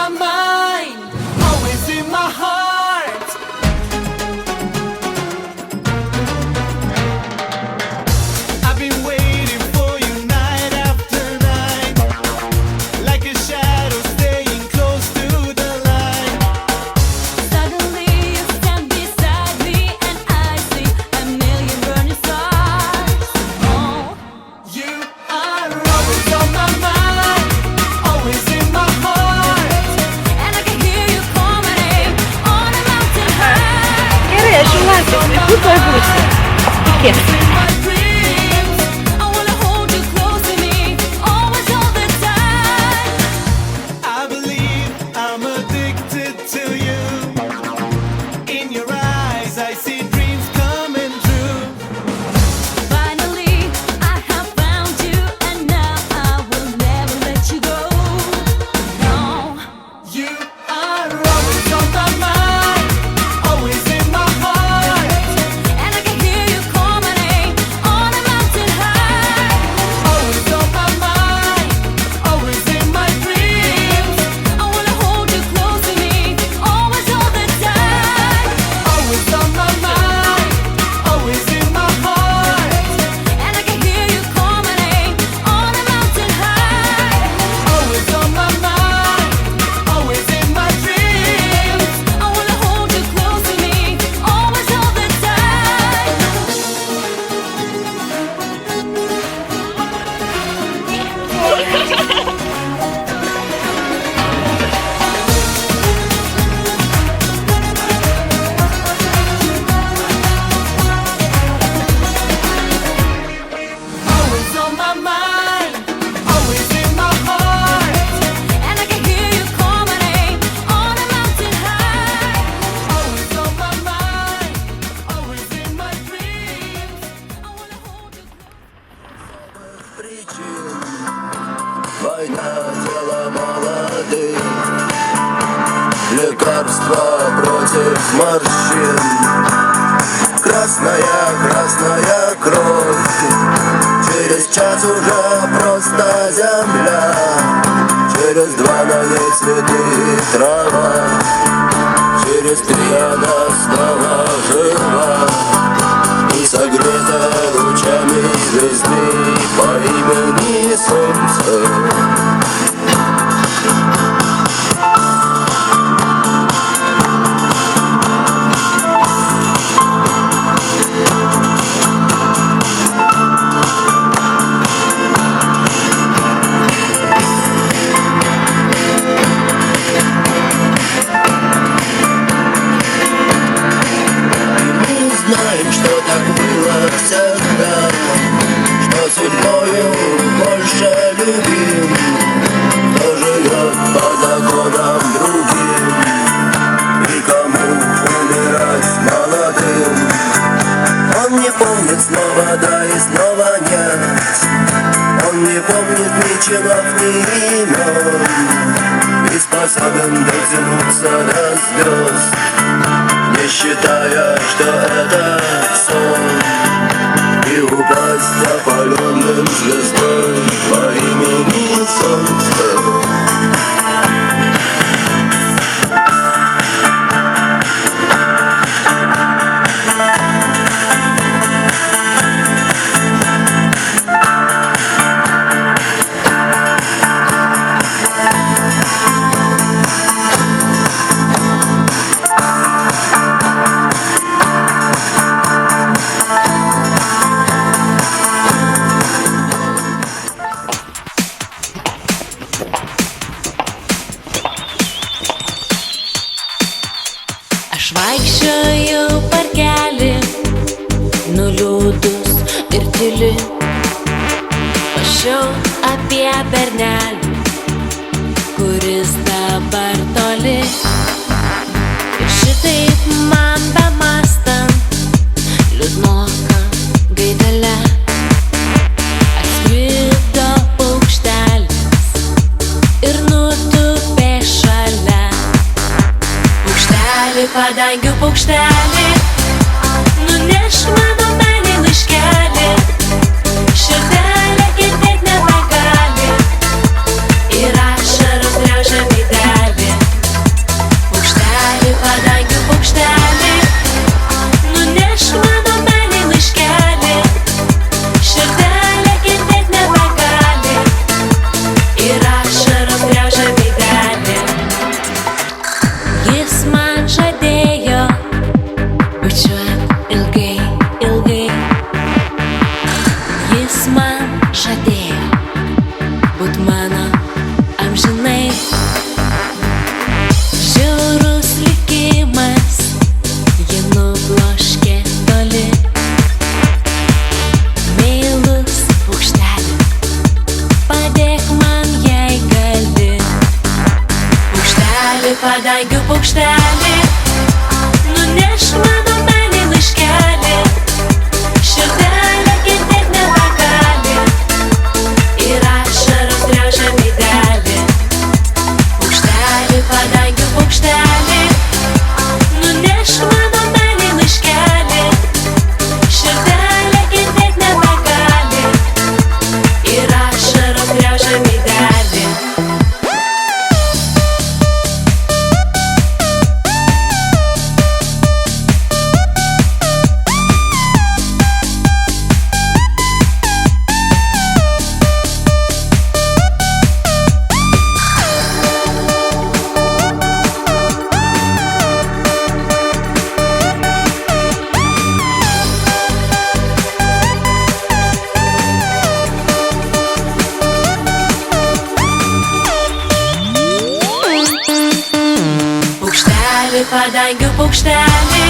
my mind, always in my heart. I've been waiting for you night after night, like a shadow staying close to the light. Suddenly you stand beside me and I see a million burning stars. Oh, You are always on my mind, always in my heart. and I can hear you coming on a mountain high. Nereye şunlar sesli bu burası. İki. In my dreams, I wanna hold you close to me, always all the time. I believe I'm addicted to you. In your eyes I see dreams coming true. Finally, I have found you, and now I will never let you go. No, You are always on my mind, always in my heart. and I can hear you coming on a mountain high. Always on my mind, always in my dreams. I wanna hold you close to me, always all the time. Always on my mind, always in my heart. And I can hear you coming on a mountain high. Always on my mind, always in my dreams. I wanna hold you close to me, always all the time. Always on my mind, always in my heart. And I can hear you coming on a mountain high. Always on my mind, always in my dreams. I wanna hold you Причин война дело молодых, лекарства против морщин. Красная, красная кровь, через час уже просто земля, через 2 на ней цветы и трава, через 3 она снова жива и согрета лучами звезды по имени Солнце. Мы знаем, что так было всегда, что судьбою больше любим, кто живет по законам другим, и кому умирать молодым. Он не помнит снова да и снова нет, он не помнит ни чинов, ни имен, и способен дотянуться до звезд, не считая, что это сон, и упасть опаленным звездой по имени Солнце. Aš vaikščioju parkelį, nuliūdus ir tyli. Mąsčiau apie bernelį, kuris dabar toli. Ir šitaip man bemastant, liūdnoka gaidele atskrido paukštelis ir nutūpė šalia. Paukštelį, padangių paukštelį, nunešk mano meilei laiškelį. Širdelė girdėt nebegali ir ašaros graužia veidelį. padangių paukštelį, nunešk mano meilei laiškelį. Širdelė kentėt nebegali ir ašaros graužia veidelį. Paukštelį, padangių paukštelį, nunešk mano meilei laiškelį. Širdelė kentėt nebegali ir ašaros graužia veidelį. Paukštelį, padangių paukštelį,